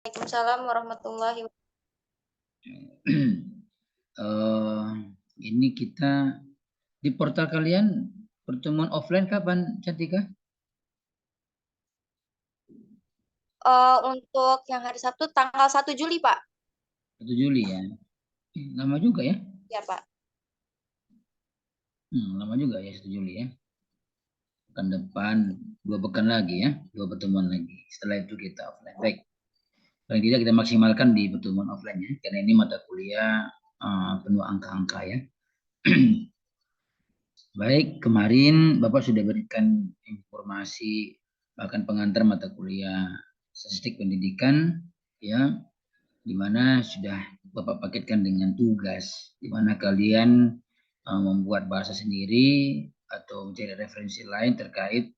Waalaikumsalam warahmatullahi wabarakatuh. Ini kita di portal kalian pertemuan offline kapan, Cantika? Untuk yang hari Sabtu tanggal 1 Juli, Pak. 1 Juli ya. Lama juga ya. Ya, Pak. Lama juga ya 1 Juli ya. Pekan depan 2 pekan lagi ya, 2 pertemuan lagi. Setelah itu kita offline. Baik. Paling tidak kita maksimalkan di pertemuan offline ya, karena ini mata kuliah penuh angka-angka ya. Baik, kemarin Bapak sudah berikan informasi bahkan pengantar mata kuliah statistik pendidikan ya, di mana sudah Bapak paketkan dengan tugas, di mana kalian membuat bahasa sendiri atau mencari referensi lain terkait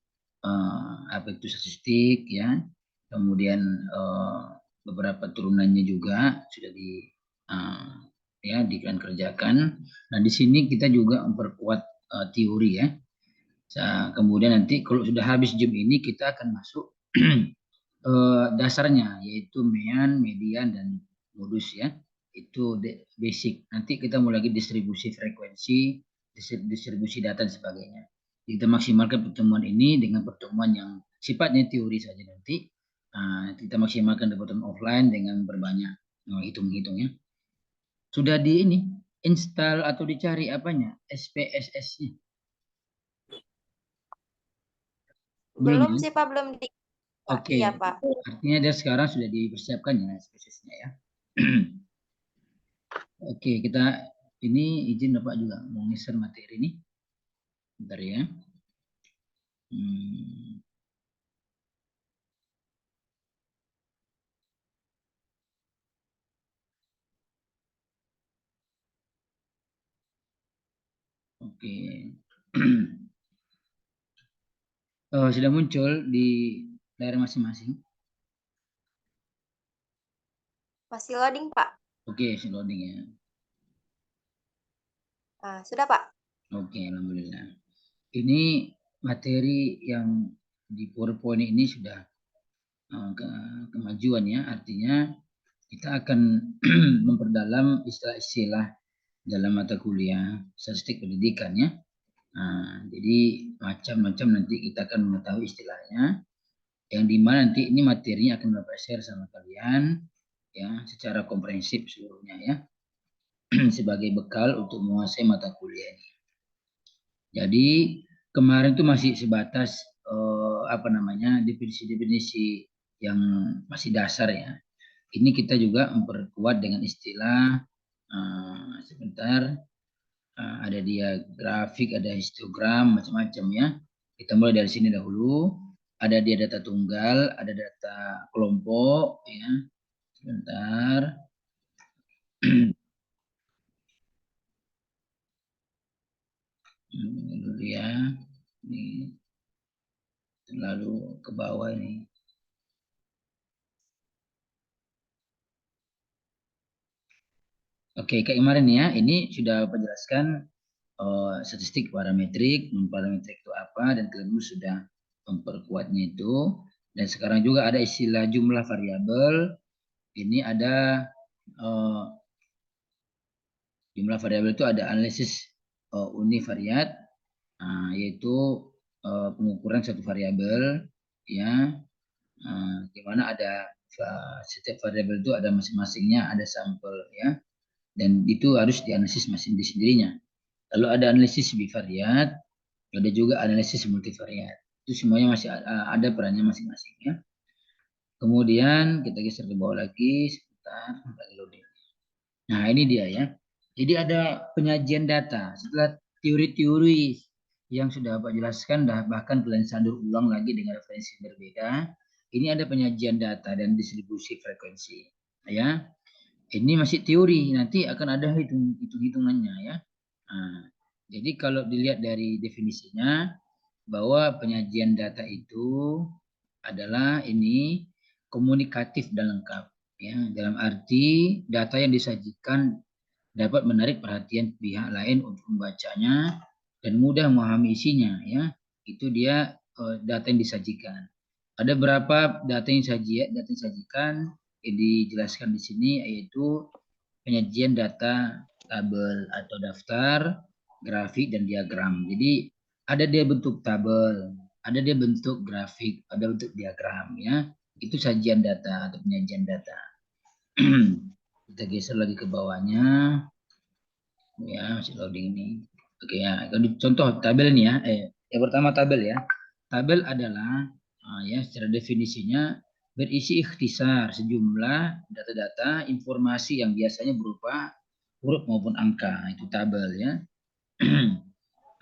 apa itu statistik ya, kemudian beberapa turunannya juga sudah di kalian kerjakan. Nah di sini kita juga memperkuat teori ya. Kemudian nanti kalau sudah habis jam ini kita akan masuk dasarnya, yaitu mean, median, dan modus ya. Itu basic. Nanti kita mulai lagi distribusi frekuensi, distribusi data dan sebagainya. Kita maksimalkan pertemuan ini dengan pertemuan yang sifatnya teori saja nanti. Kita maksimalkan di pertemuan offline dengan berbanyak hitung-hitung ya. Sudah di ini install atau dicari apanya? SPSS-nya? Belum Belum ya? sih, Pak, belum di Pak. Oke, Iya, Pak. artinya dari sekarang sudah dipersiapkan ya SPSS-nya ya. Oke, kita ini izin Bapak juga mau ngeser materi ini. Bentar ya. Oke. Sudah muncul di layar masing-masing. Masih loading, Pak. Oke, sudah loading ya. Sudah, Pak. Oke, alhamdulillah. Ini materi yang di PowerPoint ini sudah kemajuan ya, artinya kita akan memperdalam istilah-istilah dalam mata kuliah statistik pendidikan ya. Jadi macam-macam nanti kita akan mengetahui istilahnya, yang dimana nanti ini materinya akan Bapak share sama kalian ya secara komprehensif seluruhnya ya, sebagai bekal untuk menguasai mata kuliah ini. Jadi kemarin itu masih sebatas definisi-definisi yang masih dasar ya. Ini kita juga memperkuat dengan istilah sebentar. Ada dia grafik, ada histogram, macam-macam ya. Kita mulai dari sini dahulu. Ada dia data tunggal, ada data kelompok ya. Sebentar. Ini dulu ya. Ini lalu ke bawah ini. Oke, kayak kemarin ya, ini sudah penjelaskan statistik parametrik, parametrik itu apa, dan kalian sudah memperkuatnya itu. Dan sekarang juga ada istilah jumlah variabel. Ini ada jumlah variabel itu ada analisis univariat, yaitu pengukuran satu variabel, ya, di mana ada setiap variabel itu ada masing-masingnya, ada sampel ya, dan itu harus dianalisis masing di sendirinya. Lalu ada analisis bivariat, ada juga analisis multivariat. Itu semuanya masih ada perannya masing-masing ya. Kemudian kita geser ke bawah lagi sebentar, lagi loading. Nah ini dia ya. Jadi ada penyajian data setelah teori-teori yang sudah Bapak jelaskan, bahkan kalian sandur ulang lagi dengan referensi berbeda. Ini ada penyajian data dan distribusi frekuensi. Ya, ini masih teori, nanti akan ada hitung-hitungannya ya. Jadi kalau dilihat dari definisinya, bahwa penyajian data itu adalah ini komunikatif dan lengkap. Ya, dalam arti data yang disajikan dapat menarik perhatian pihak lain untuk membacanya dan mudah memahami isinya. Ya, itu dia data yang disajikan. Ada berapa data yang disajikan? dijelaskan di sini yaitu penyajian data tabel atau daftar, grafik dan diagram. Jadi ada dia bentuk tabel, ada dia bentuk grafik, ada bentuk diagram ya. Itu sajian data atau penyajian data. Kita geser lagi ke bawahnya. Ya, masih loading ini. Oke ya, contoh tabel ini ya. Yang pertama tabel ya. Tabel adalah ya secara definisinya berisi ikhtisar sejumlah data-data informasi yang biasanya berupa huruf maupun angka. Itu tabel ya.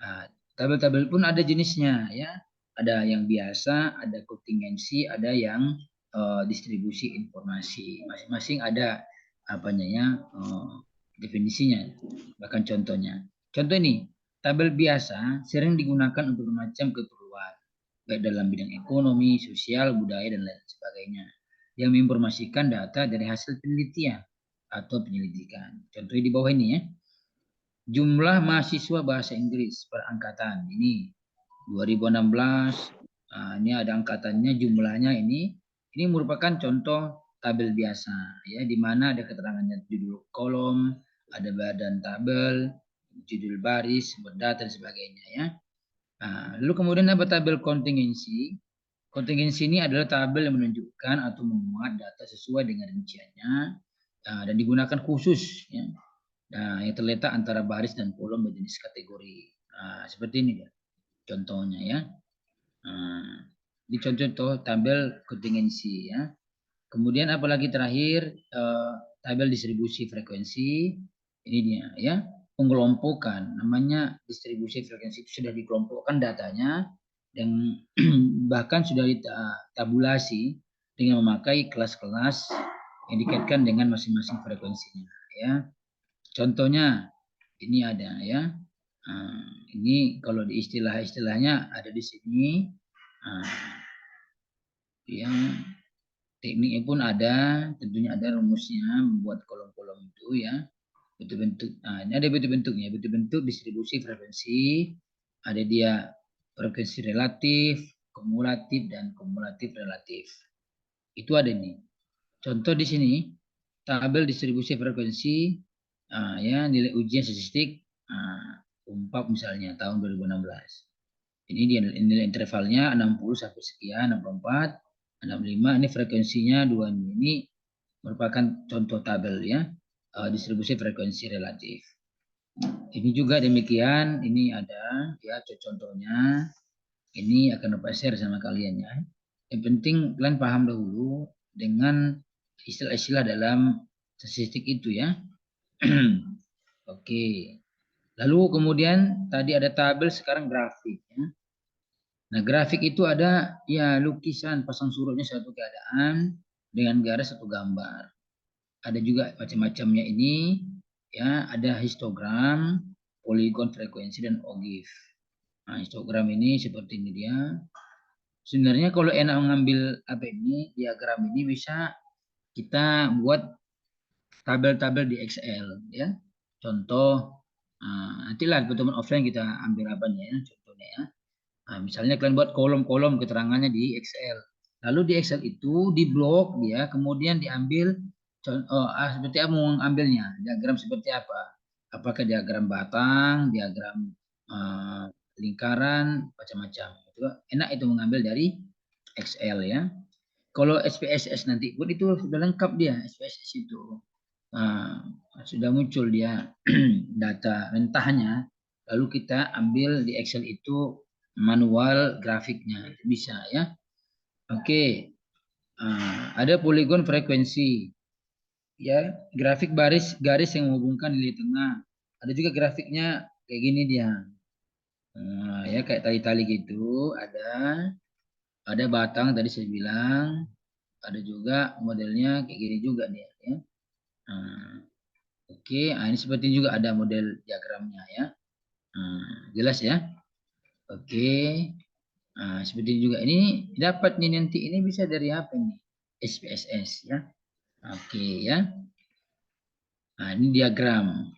Nah, tabel-tabel pun ada jenisnya ya. Ada yang biasa, ada kontingensi, ada yang distribusi informasi. Masing-masing ada apanya ya definisinya. Bahkan contohnya. Contoh ini, tabel biasa sering digunakan untuk bermacam keperluan, baik dalam bidang ekonomi, sosial, budaya dan lain sebagainya, yang menginformasikan data dari hasil penelitian atau penyelidikan. Contohnya di bawah ini ya. Jumlah mahasiswa bahasa Inggris per angkatan ini 2016. Nah, ini ada angkatannya, jumlahnya ini merupakan contoh tabel biasa ya, di mana ada keterangannya judul kolom, ada badan tabel, judul baris, berdata dan sebagainya ya. Nah, lalu kemudian apa tabel kontingensi? Kontingensi ini adalah tabel yang menunjukkan atau memuat data sesuai dengan rinciannya dan digunakan khusus ya. Nah, yang terletak antara baris dan kolom berjenis kategori. Nah, seperti ini ya contohnya ya. Nah, di contoh tabel kontingensi ya. Kemudian apalagi terakhir tabel distribusi frekuensi. Ini dia ya. Pengelompokan namanya distribusi frekuensi itu sudah dikelompokkan datanya dan bahkan sudah ditabulasi dengan memakai kelas-kelas yang dikaitkan dengan masing-masing frekuensinya ya. Contohnya ini ada ya. Ini kalau di istilah-istilahnya ada di sini. Ya, tekniknya pun ada, tentunya ada rumusnya membuat kolom-kolom itu ya. Bentuk-bentuk. Nah, ini ada bentuk-bentuknya, bentuk-bentuk distribusi frekuensi. Ada dia frekuensi relatif, kumulatif dan kumulatif relatif. Itu ada nih. Contoh di sini tabel distribusi frekuensi ya nilai ujian statistik UNPAP misalnya tahun 2016. Ini dia nilai intervalnya 60 sampai sekian, 64, 65. Ini frekuensinya 2 ini merupakan contoh tabel ya distribusi frekuensi relatif. Ini juga demikian, ini ada ya contohnya. Ini akan dapat share sama kalian ya. Yang penting kalian paham dahulu dengan istilah-istilah dalam statistik itu ya. Oke. Lalu kemudian tadi ada tabel, sekarang grafik ya. Nah, grafik itu ada ya lukisan pasang surutnya suatu keadaan dengan garis atau gambar. Ada juga macam-macamnya ini ya, ada histogram, poligon frekuensi dan ogif. Nah, histogram ini seperti ini dia. Sebenarnya kalau enak mengambil apa ini diagram ini bisa kita buat tabel-tabel di Excel ya. Contoh nantilah pertemuan offline kita ambil apa nih ya contohnya ya. Nah, misalnya kalian buat kolom-kolom keterangannya di Excel. Lalu di Excel itu di blok dia kemudian diambil seperti apa mau mengambilnya, diagram seperti apa? Apakah diagram batang, diagram lingkaran, macam-macam. Itu enak itu mengambil dari Excel ya. Kalau SPSS nanti pun itu sudah lengkap dia SPSS itu. Sudah muncul dia data mentahnya. Lalu kita ambil di Excel itu manual grafiknya itu bisa ya. Oke. Ada poligon frekuensi ya, grafik baris garis yang menghubungkan nilai tengah. Ada juga grafiknya kayak gini dia. Ya kayak tali-tali gitu, ada batang tadi saya bilang, ada juga modelnya kayak gini juga dia ya. Oke, ini seperti juga ada model diagramnya ya. Jelas ya. Oke. Seperti juga ini dapat nih nanti ini bisa dari apa nih? SPSS ya. Oke ya. Ini diagram.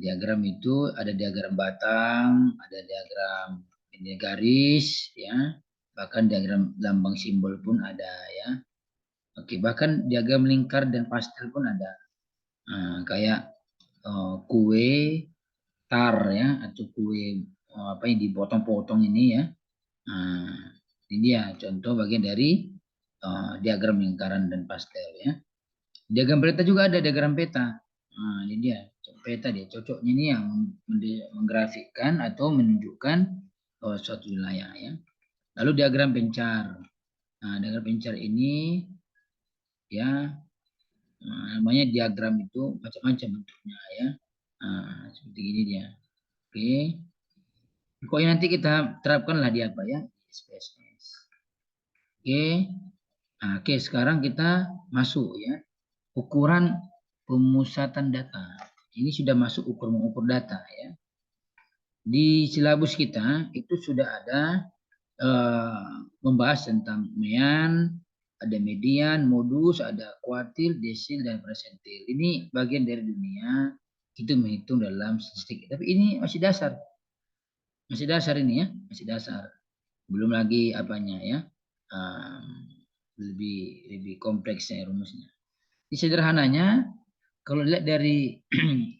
Diagram itu ada diagram batang, ada diagram ini garis ya. Bahkan diagram lambang simbol pun ada ya. Oke, bahkan diagram lingkar dan pastel pun ada. Kayak kue tar ya, atau kue apa yang dipotong-potong ini ya. Nah, ini dia contoh bagian dari diagram lingkaran dan pastel ya. Diagram peta juga ada diagram peta. Nah, ini dia peta dia cocoknya ini yang menggrafikkan atau menunjukkan suatu wilayah ya. Lalu diagram pencar. Nah, diagram pencar ini ya namanya diagram itu macam-macam bentuknya ya. Seperti ini dia. Oke. Pokoknya nanti kita terapkanlah di apa ya? SPSS. Oke. Nah, oke, sekarang kita masuk ya. Ukuran pemusatan data. Ini sudah masuk mengukur data ya. Di silabus kita itu sudah ada membahas tentang mean, ada median, modus, ada kuartil, desil, dan persentil. Ini bagian dari dunia itu menghitung dalam statistik. Tapi ini masih dasar. Masih dasar ini ya, masih dasar. Belum lagi apanya ya. Lebih kompleksnya rumusnya. Di sederhananya, kalau lihat dari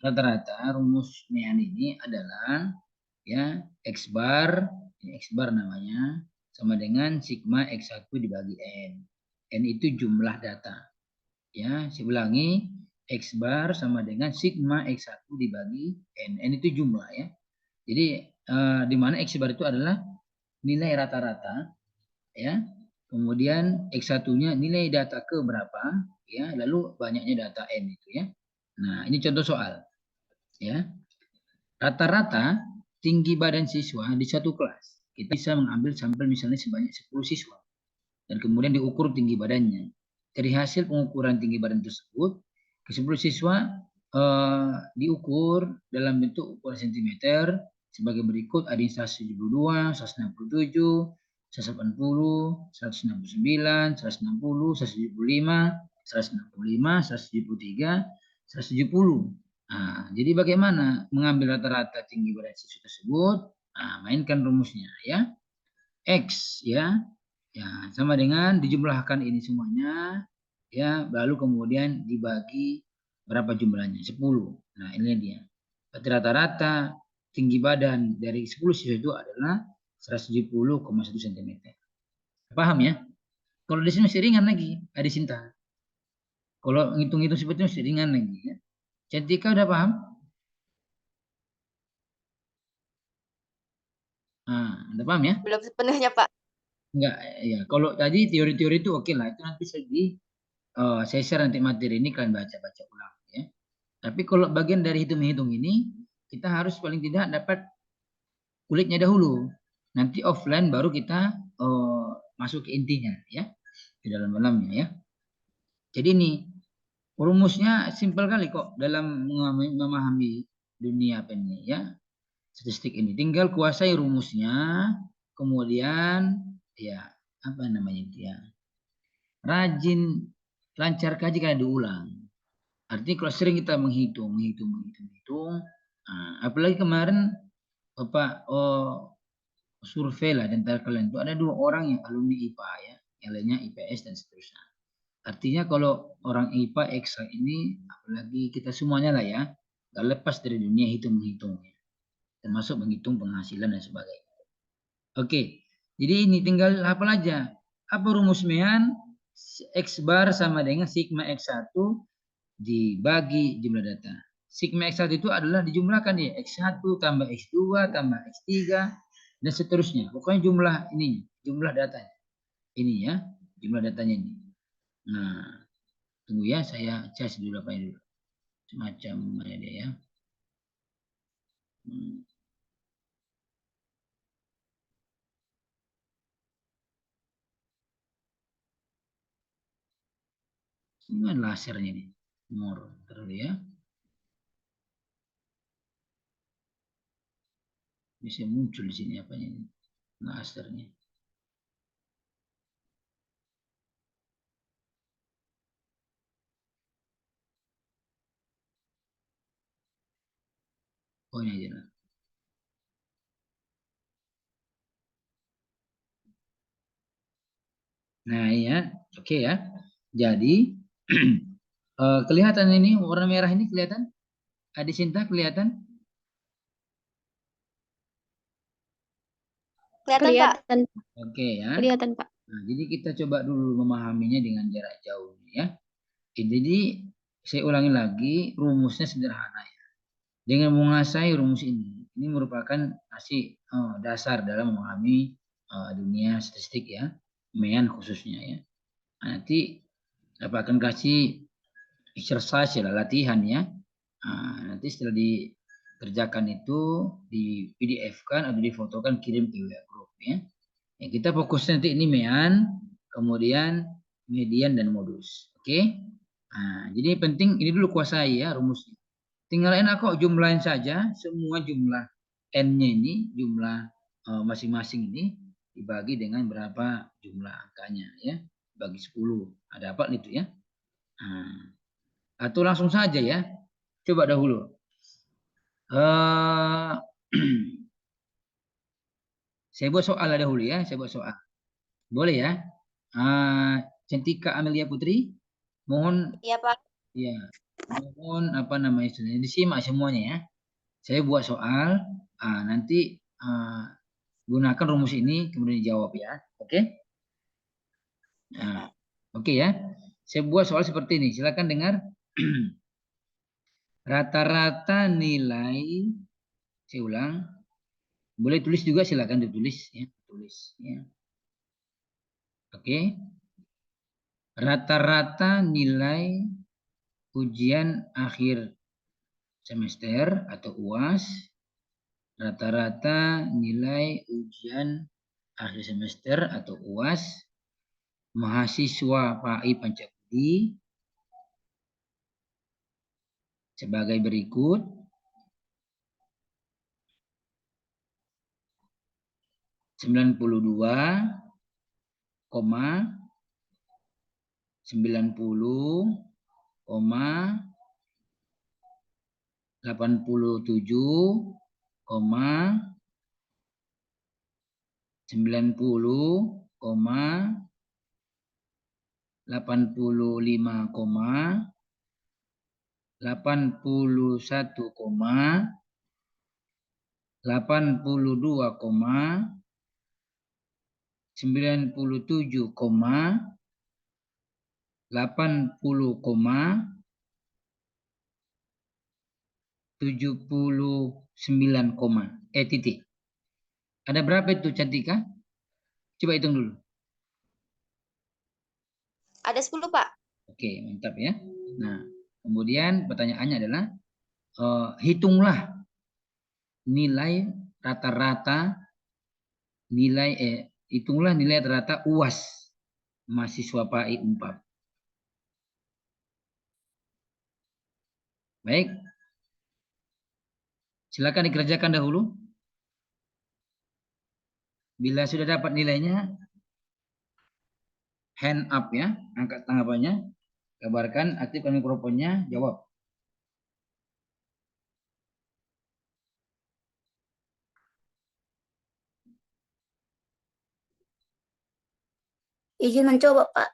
rata-rata rumus mean ini adalah ya X bar, ini X bar namanya, sama dengan sigma X1 dibagi N. N itu jumlah data. Ya, saya ulangi, X bar sama dengan sigma X1 dibagi N. N itu jumlah ya. Jadi di mana X bar itu adalah nilai rata-rata ya. Kemudian X1-nya nilai data ke berapa ya, lalu banyaknya data N itu ya. Nah, ini contoh soal ya. Rata-rata tinggi badan siswa di satu kelas. Kita bisa mengambil sampel misalnya sebanyak 10 siswa. Dan kemudian diukur tinggi badannya. Dari hasil pengukuran tinggi badan tersebut, ke 10 siswa diukur dalam bentuk ukuran cm sebagai berikut. Ada yang 172, 167, 180, 169, 160, 175, 165, 173, 170. Nah, jadi bagaimana mengambil rata-rata tinggi badan siswa tersebut? Nah, mainkan rumusnya ya. X ya. Ya, sama dengan dijumlahkan ini semuanya ya, lalu kemudian dibagi berapa jumlahnya? 10. Nah, ini dia. Berarti rata-rata tinggi badan dari 10 siswa itu adalah 170,1 cm. Paham ya? Kalau di sini masih ringan lagi, ada Sinta. Kalau ngitung-ngitung seperti itu masih ringan lagi ya. Cantika udah paham? Nah, udah paham ya? Belum sepenuhnya, Pak. Enggak, ya. Kalau tadi teori-teori itu oke lah, itu nanti saya share nanti materi ini kalian baca-baca ulang ya. Tapi kalau bagian dari hitung-hitung ini, kita harus paling tidak dapat kulitnya dahulu. Nanti offline baru kita masuk ke intinya ya, di dalamnya ya. Jadi ini rumusnya simpel kali kok dalam memahami dunia apa ini ya, statistik ini. Tinggal kuasai rumusnya, kemudian ya apa namanya itu ya, rajin lancar kaji karena diulang. Artinya kalau sering kita menghitung, apalagi kemarin Bapak survei lah di antara kalian itu ada 2 orang yang alumni IPA ya, yang lainnya IPS dan seterusnya. Artinya kalau orang IPA ekstra ini, apalagi kita semuanya lah ya, gak lepas dari dunia hitung-hitung, termasuk menghitung penghasilan dan sebagainya. Oke, jadi ini tinggal hafal aja. Apa rumus Mean? X bar sama dengan sigma X1 dibagi jumlah data. Sigma X1 itu adalah dijumlahkan ya, X1 tambah X2 tambah X3 dan seterusnya. Pokoknya jumlah ini, jumlah datanya. Ini ya, jumlah datanya ini. Nah, tunggu ya, saya cas dulu apa ini dulu. Semacam mana dia ya. Ini lasernya nih. More terus ya. Bisa muncul di sini apanya ini. Lasernya. Oh ini aja. Nah ya, oke ya. Jadi kelihatan ini warna merah ini kelihatan? Adi Sinta kelihatan? Kelihatan, Pak. Kelihatan, Oke ya. kelihatan, Pak. Nah, jadi kita coba dulu memahaminya dengan jarak jauh ya. Jadi saya ulangi lagi, rumusnya sederhana ya. Dengan menguasai rumus ini merupakan dasar dalam memahami dunia statistik ya, MEAN khususnya ya. Nah, nanti Bapak akan kasih exercise ya, latihan ya. Nah, nanti setelah dikerjakan itu di PDF-kan atau difotokan kirim ke WA group ya. Ya, kita fokusnya nanti ini MEAN, kemudian median dan modus. Oke. Nah, jadi penting ini dulu kuasai ya rumusnya. Tinggal enak kok jumlahin saja semua jumlah n-nya ini, jumlah masing-masing ini dibagi dengan berapa jumlah angkanya ya. Bagi 10. Ada apa itu ya? Nah, atau langsung saja ya. Coba dahulu. Saya buat soal dahulu ya, saya buat soal. Boleh ya? Cantika Amelia Putri, mohon Iya, Pak. ya, mohon apa namanya disimak semuanya ya. Saya buat soal, nanti gunakan rumus ini kemudian dijawab ya, oke? Nah, oke ya. Saya buat soal seperti ini. Silakan dengar. Rata-rata nilai, saya ulang. Boleh tulis juga, silakan ditulis ya, tulis ya. Oke. Rata-rata nilai ujian akhir semester atau UAS, rata-rata nilai ujian akhir semester atau UAS mahasiswa PAI Pancabudi sebagai berikut. Sembilan puluh dua, titik. Ada berapa itu Cantika? Coba hitung dulu. Ada 10, Pak. Oke, mantap ya. Nah, kemudian pertanyaannya adalah hitunglah nilai rata-rata hitunglah nilai rata-rata UAS mahasiswa PAI Unpad. Baik. Silakan dikerjakan dahulu. Bila sudah dapat nilainya, hand up ya, angkat tanggapannya, kabarkan, aktifkan mikrofonnya, jawab. Izin mencoba, Pak.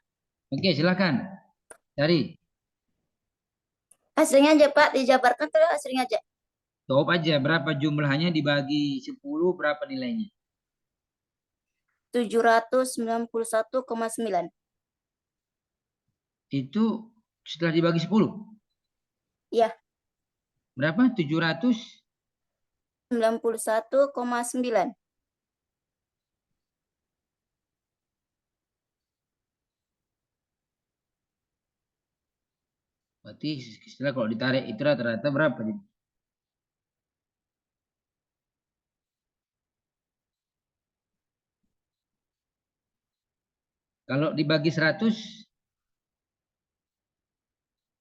Oke, silakan. Cari. Hasilnya aja, Pak. Dijabarkan terus hasilnya aja. Jawab aja berapa jumlahnya dibagi 10, berapa nilainya? 791,9. Itu setelah dibagi 10? Iya. Berapa? 791,9. Berarti setelah kalau ditarik itu rata-rata berapa? Kalau dibagi 100,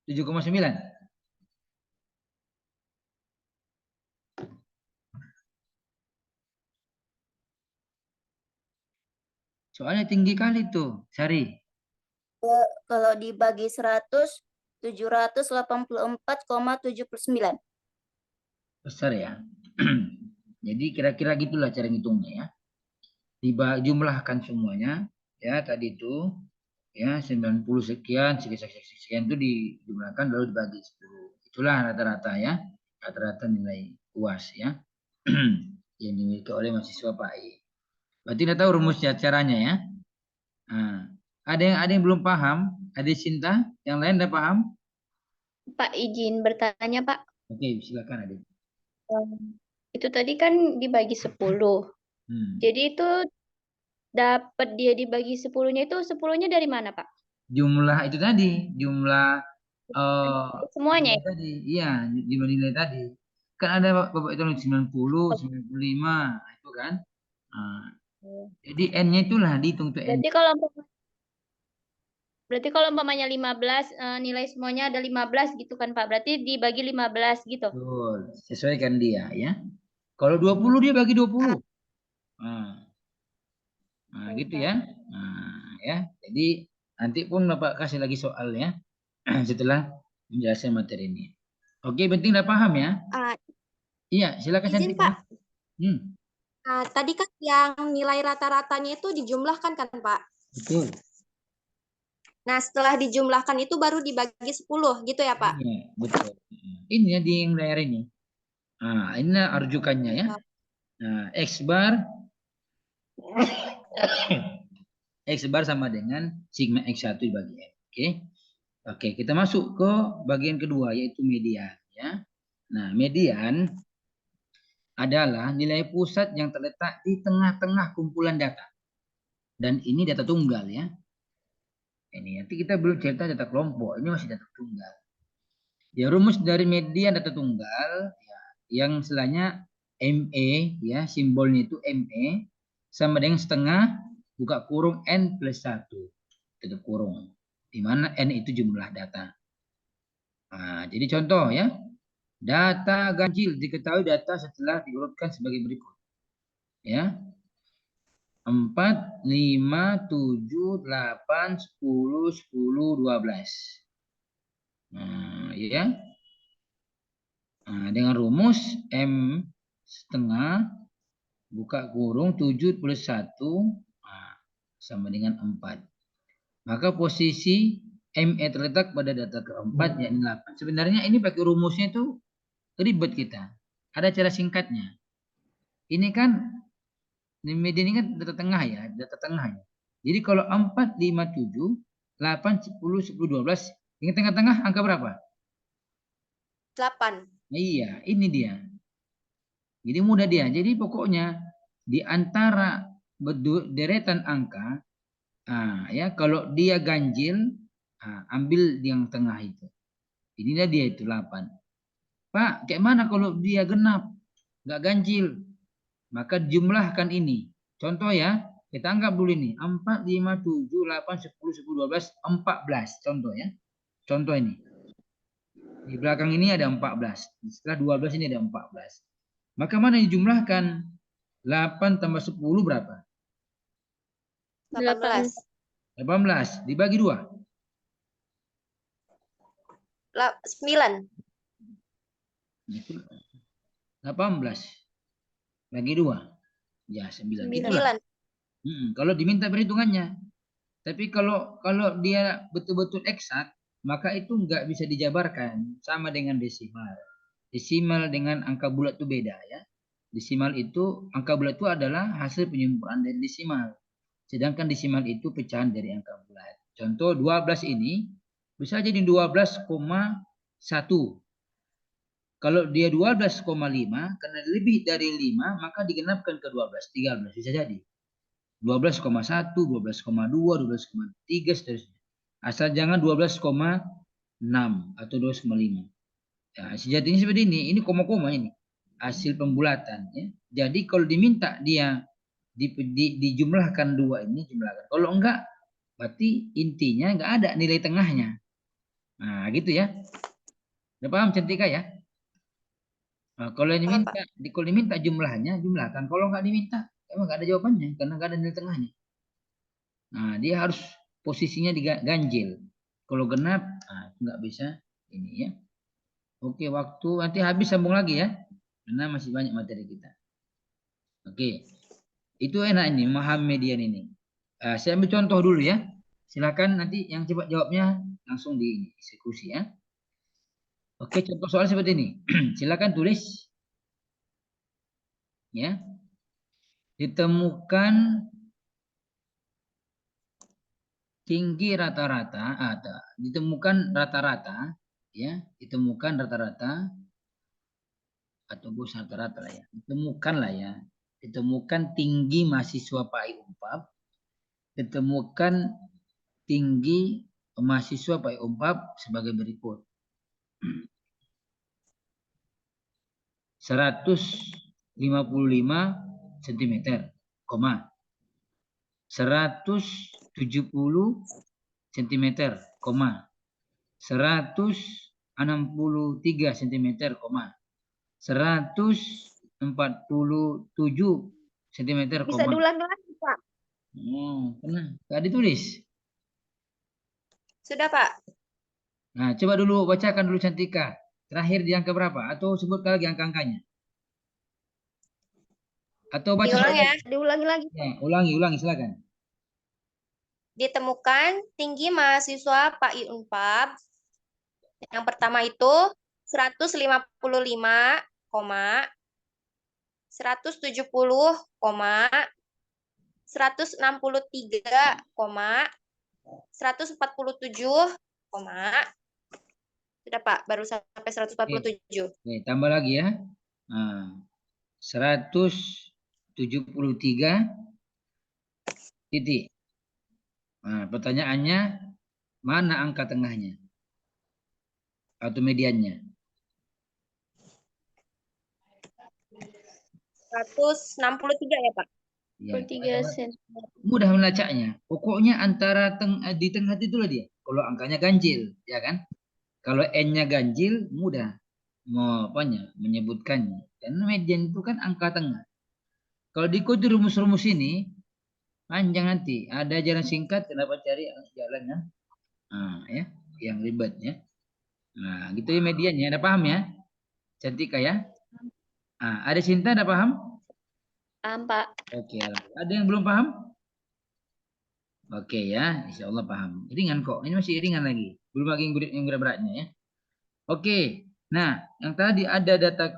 7,9. Soalnya tinggi kali tuh, Sari. Kalau dibagi 100, 784,79. Besar ya. Jadi kira-kira gitulah cara ngitungnya ya. Jumlahkan semuanya ya tadi itu Ya, 90 sekian, sekian itu dijumlahkan lalu dibagi 10. Itulah rata-rata ya. Rata-rata nilai UAS ya. Yang dimiliki oleh mahasiswa PAI. Berarti udah tahu rumusnya caranya ya. Nah, ada yang belum paham? Ada Sinta? Yang lain udah paham? Pak, izin bertanya, Pak. Oke, silakan Adik. Itu tadi kan dibagi 10. Jadi itu dapat dia dibagi 10-nya itu 10-nya dari mana, Pak? Jumlah itu tadi, jumlah Semuanya nilai ya? tadi. Iya, jumlah nilai tadi. Kan ada Bapak itu 90, 95, itu kan. Nah, jadi N-nya itulah dihitung tuh N. Berarti kalau umpamanya 15, nilai semuanya ada 15 gitu kan, Pak. Berarti dibagi 15 gitu. Betul, sesuaikan dia ya. Kalau 20 dia bagi 20. Nah, gitu ya. Nah, ya. Jadi nanti pun Bapak kasih lagi soal ya setelah menjelaskan materi ini. Oke, penting udah paham ya? Iya, silakan Izin, Cantika. Pak. Tadi kan yang nilai rata-ratanya itu dijumlahkan kan, Pak? Betul. Nah, setelah dijumlahkan itu baru dibagi 10, gitu ya, Pak? Iya, betul. Ini ya di yang layar ini. Nah, ini rujukannya ya. Nah, X bar sama dengan sigma X1 dibagi N. Oke. Oke, kita masuk ke bagian kedua yaitu median ya. Nah, median adalah nilai pusat yang terletak di tengah-tengah kumpulan data. Dan ini data tunggal ya. Ini nanti kita belum cerita data kelompok, ini masih data tunggal. Ya, rumus dari median data tunggal ya, yang istilahnya ME ya, simbolnya itu ME sama dengan setengah buka kurung N plus 1 tutup kurung, di mana N itu jumlah data. Nah, jadi contoh ya, data ganjil diketahui data setelah diurutkan sebagai berikut ya, 4, 5, 7, 8, 10, 10, 12. Nah, ya. Nah, dengan rumus M setengah buka kurung 7 plus 1 sama dengan 4. Maka posisi ME terletak pada data keempat yakni 8. Sebenarnya ini pakai rumusnya itu ribet kita. Ada cara singkatnya. Ini kan median ini kan data tengah ya, data tengah ya. Jadi kalau 4, 5, 7, 8, 10, 10, 12, yang tengah-tengah angka berapa? 8. Iya, ini dia. Jadi mudah dia. Jadi pokoknya di antara deretan angka, ya kalau dia ganjil, ambil yang tengah itu. Inilah dia itu 8. Pak, kayak mana kalau dia genap, nggak ganjil? Maka jumlahkan ini. Contoh ya, kita anggap dulu ini 4, 5, 7, 8, 10, 10, 12, 14. Contoh ya. Contoh ini. Di belakang ini ada 14. Setelah 12 ini ada 14. Maka mana dijumlahkan? 8 tambah 10 berapa? 18. 18 dibagi 2. 9. 18 bagi 2. Ya, 9. 9. Kalau diminta perhitungannya. Tapi kalau dia betul-betul eksak, maka itu nggak bisa dijabarkan sama dengan desimal. Desimal dengan angka bulat itu beda ya. Desimal itu, angka bulat itu adalah hasil penyempurnaan dari desimal. Sedangkan desimal itu pecahan dari angka bulat. Contoh 12 ini bisa jadi 12,1. Kalau dia 12,5, karena lebih dari 5, maka digenapkan ke 12, 13 bisa jadi. 12,1, 12,2, 12,3 seterusnya. Asal jangan 12,6 atau 12,5. Ya, sejatinya seperti ini koma-koma ini hasil pembulatan ya. Jadi kalau diminta dia dijumlahkan 2 ini jumlahkan. Kalau enggak berarti intinya enggak ada nilai tengahnya. Nah, gitu ya. Udah paham Cantika ya? Nah, kalau diminta jumlahnya jumlahkan. Kalau enggak diminta emang enggak ada jawabannya karena enggak ada nilai tengahnya. Nah, dia harus posisinya diganjil. Kalau genap, nggak bisa ini ya. Oke, waktu nanti habis sambung lagi ya. Karena masih banyak materi kita. Oke. Itu enak ini, memahami median ini. Saya ambil contoh dulu ya. Silakan nanti yang cepat jawabnya langsung dieksekusi ya. Oke, contoh soal seperti ini. Silakan tulis. Ya. Ditemukan tinggi rata-rata ditemukan rata-rata ya, ditemukan rata-rata atau bos rata-rata lah ya. Ditemukan lah ya. Ditemukan tinggi mahasiswa PAI Unpad, ditemukan tinggi mahasiswa PAI Unpad sebagai berikut. 155 cm, 170 cm, 163 cm, 147 cm, Bisa diulang lagi, Pak. Oh, pernah. Gak ditulis. Sudah, Pak. Nah, coba dulu bacakan dulu Cantika. Terakhir di angka berapa? Atau sebutkan lagi angka-angkanya. Atau baca Diulang ya. Diulangi lagi. Ya, ulangi silakan. Ditemukan tinggi mahasiswa PAI Unpad. Yang pertama itu 155, 170, 163, 147, sudah Pak, baru sampai 147. Oke, tambah lagi ya. Nah, 173 titik. Nah, pertanyaannya mana angka tengahnya? Atau mediannya? 163 ya Pak? Ya, 3 cm. mudah melacaknya. Pokoknya antara di tengah itulah dia. Kalau angkanya ganjil, ya kan? Kalau N-nya ganjil, mudah mau menyebutkannya. Karena median itu kan angka tengah. Kalau diikuti rumus-rumus ini, panjang nanti. Ada jalan singkat, kenapa cari jalan ya, yang ribet ya. Nah, gitu ya mediannya. Ada paham ya? Cantika ya? Ada Cinta, ada paham? Paham, Pak. Oke, ada yang belum paham? Oke ya, insya Allah paham. Ringan kok, ini masih ringan lagi. Belum lagi yang berat-beratnya ya. Oke, nah yang tadi ada data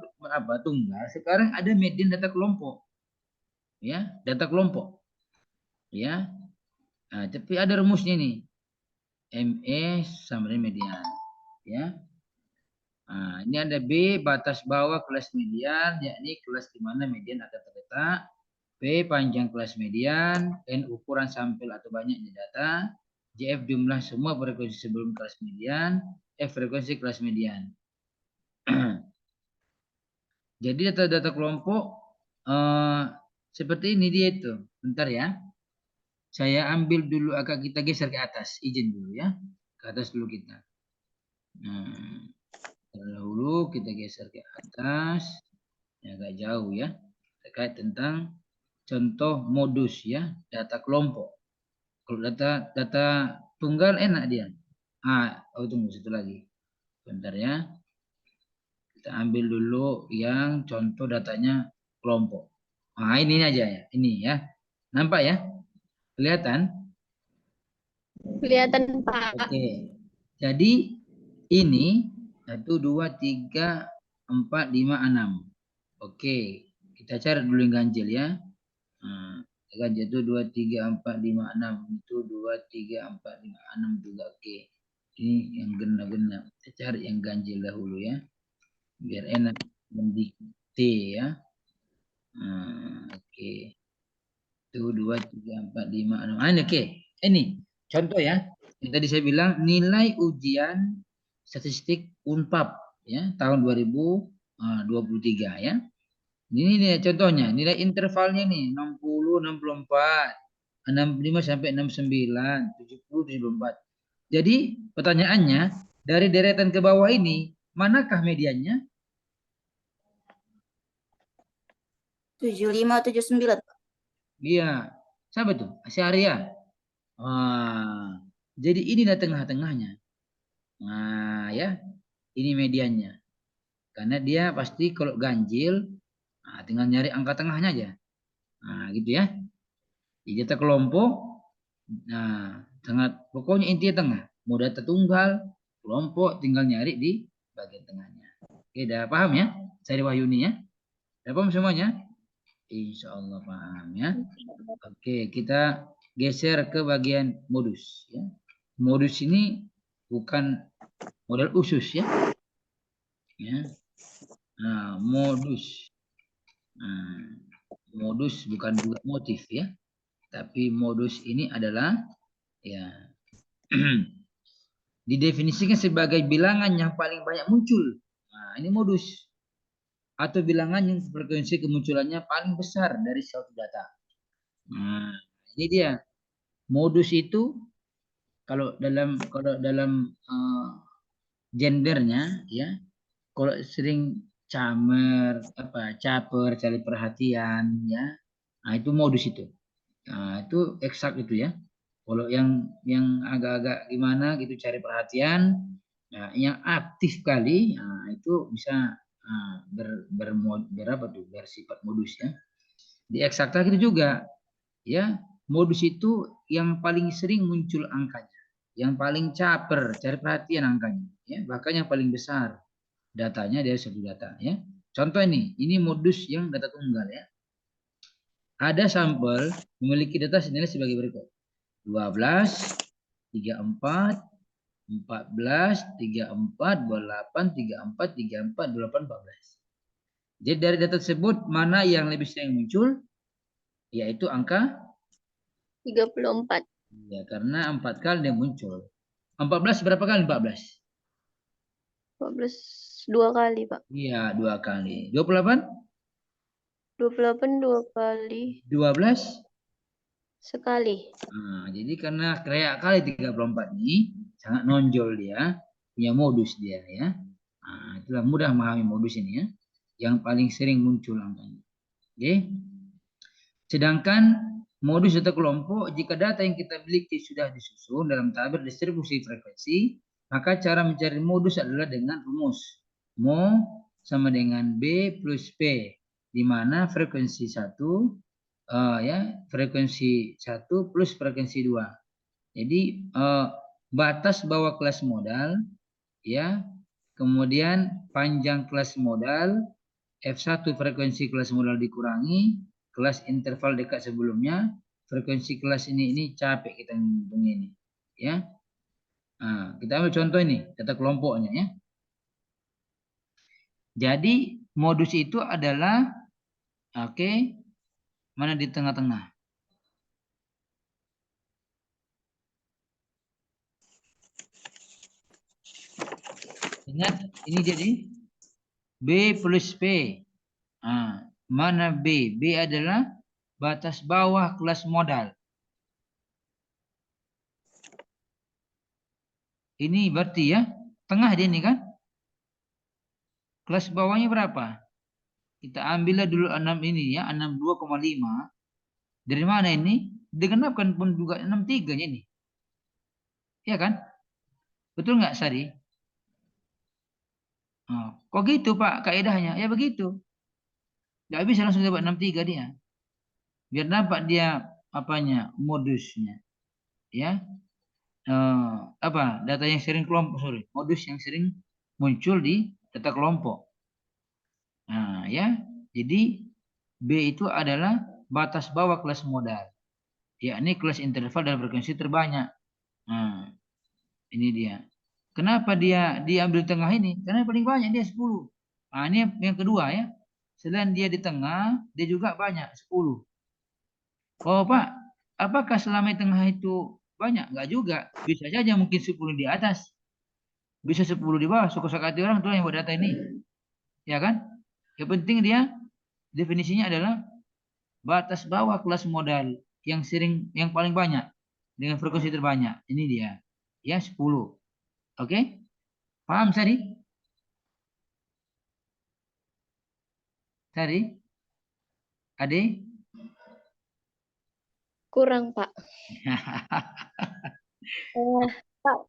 tunggal, sekarang ada median data kelompok. Ya, data kelompok. Ya, nah, tapi ada rumusnya nih. ME sama dengan median. Ya. Nah, ini ada B, batas bawah kelas median, yakni kelas di mana median akan terletak. P, panjang kelas median. N, ukuran sampel atau banyaknya data. JF, jumlah semua frekuensi sebelum kelas median. F, frekuensi kelas median. Jadi data-data kelompok seperti ini dia itu. Bentar ya. Saya ambil dulu, kita geser ke atas. Izin dulu ya. Ke atas dulu kita. Dahulu kita geser ke atas. Ya, agak jauh ya. Terkait tentang contoh modus ya. Data kelompok. Kalau data tunggal enak dia. Tunggu satu lagi. Bentar ya. Kita ambil dulu yang contoh datanya kelompok. Ini aja ya. Ini ya. Nampak ya? Kelihatan? Kelihatan, Pak. Oke. Jadi ini 1, 2, 3, 4, 5, 6. Oke. Kita cari dulu yang ganjil ya. Ganjil itu 2, 3, 4, 5, 6. Itu 2, 3, 4, 5, 6 juga. Oke. Ini yang genap-genap. Kita cari yang ganjil dahulu ya. Biar enak mendikte ya. Oke. Itu 2, 3, 4, 5, 6. Ini oke. Ini contoh ya. Yang tadi saya bilang nilai ujian statistik Unpad ya tahun 2023 ya. Ini nih contohnya, nilai intervalnya nih 60, 64, 65 sampai 69, 70, 74. Jadi pertanyaannya dari deretan ke bawah ini manakah mediannya? 75, 79. Iya. Siapa tuh? Asyariah. Jadi inilah tengah-tengahnya. Nah, ya. Ini mediannya. Karena dia pasti kalau ganjil, tinggal nyari angka tengahnya aja. Nah, gitu ya. Di data kelompok, nah, pokoknya intinya tengah. Mau data tunggal, kelompok, tinggal nyari di bagian tengahnya. Oke, udah paham ya? Cari Wahyuni ya. Udah paham semuanya? Insya Allah paham ya. Oke, kita geser ke bagian modus ya. Modus ini bukan modal usus ya. Ya. Nah, modus. Nah, modus bukan juga motif ya. Tapi modus ini adalah ya didefinisikan sebagai bilangan yang paling banyak muncul. Nah, ini modus. Atau bilangan yang frekuensi kemunculannya paling besar dari suatu data. Nah, ini dia. Modus itu kalau dalam gendernya ya, kalau sering caper, cari perhatian ya. Nah, itu modus itu. Nah, itu eksak itu ya. Kalau yang agak-agak gimana gitu cari perhatian, nah, yang aktif kali, nah, itu bisa bersifat modus ya. Di eksakta itu juga ya, modus itu yang paling sering muncul angkanya, yang paling caper cari perhatian angkanya ya, bahkan yang paling besar datanya dari satu data ya. Contoh ini modus yang data tunggal ya. Ada sampel memiliki data senilai sebagai berikut. 12, 34, 14, 34, 28, 34, 34, 28, 14. Jadi dari data tersebut mana yang lebih sering muncul? Yaitu angka 34. ya, karena 4 kali dia muncul. 14 berapa kali 14? 14 2 kali, Pak. Iya, 2 kali. 28? 28 2 kali. 12? Sekali. Nah, jadi karena kayak kali 34 ini sangat nonjol dia, punya modus dia ya. Nah, itulah mudah memahami modus ini ya. Yang paling sering muncul angkanya. Oke. Sedangkan modus data kelompok, jika data yang kita miliki sudah disusun dalam tabel distribusi frekuensi, maka cara mencari modus adalah dengan rumus. Mo sama dengan B plus P, di mana frekuensi 1 frekuensi 1 plus frekuensi 2. Jadi batas bawah kelas modal ya, kemudian panjang kelas modal, F1 frekuensi kelas modal dikurangi kelas interval dekat sebelumnya, frekuensi kelas ini capek kita menghitung ini ya. Nah, kita ambil contoh ini data kelompoknya ya. Jadi modus itu adalah mana di tengah-tengah. Ingat ini jadi B plus P. Nah, mana B? B adalah batas bawah kelas modal. Ini berarti ya, tengah dia ini kan. Kelas bawahnya berapa? Kita ambillah dulu 6 ini ya, 62,5. Dari mana ini? Digenapkan pun juga 63 ini. Ya kan? Betul nggak Sari? Oh, kok gitu Pak kaedahnya? Ya begitu. Nggak bisa langsung dapat 63 dia. Biar dapat dia apanya? Modusnya. Ya. Data yang sering kelompok, modus yang sering muncul di data kelompok. Nah, ya. Jadi B itu adalah batas bawah kelas modal. Yakni kelas interval dan frekuensi terbanyak. Nah, ini dia. Kenapa dia diambil tengah ini? Karena paling banyak dia 10. Nah, ini yang kedua ya. Selain dia di tengah, dia juga banyak 10. Oh Pak, apakah selama di tengah itu banyak? Enggak juga. Bisa saja mungkin 10 di atas. Bisa 10 di bawah. Suka-suka hati orang tuh yang buat data ini. Ya kan? Yang penting dia definisinya adalah batas bawah kelas modal yang paling banyak dengan frekuensi terbanyak. Ini dia. Ya 10. Oke? Paham Sari? Sari? Ade? Kurang, Pak. Pak,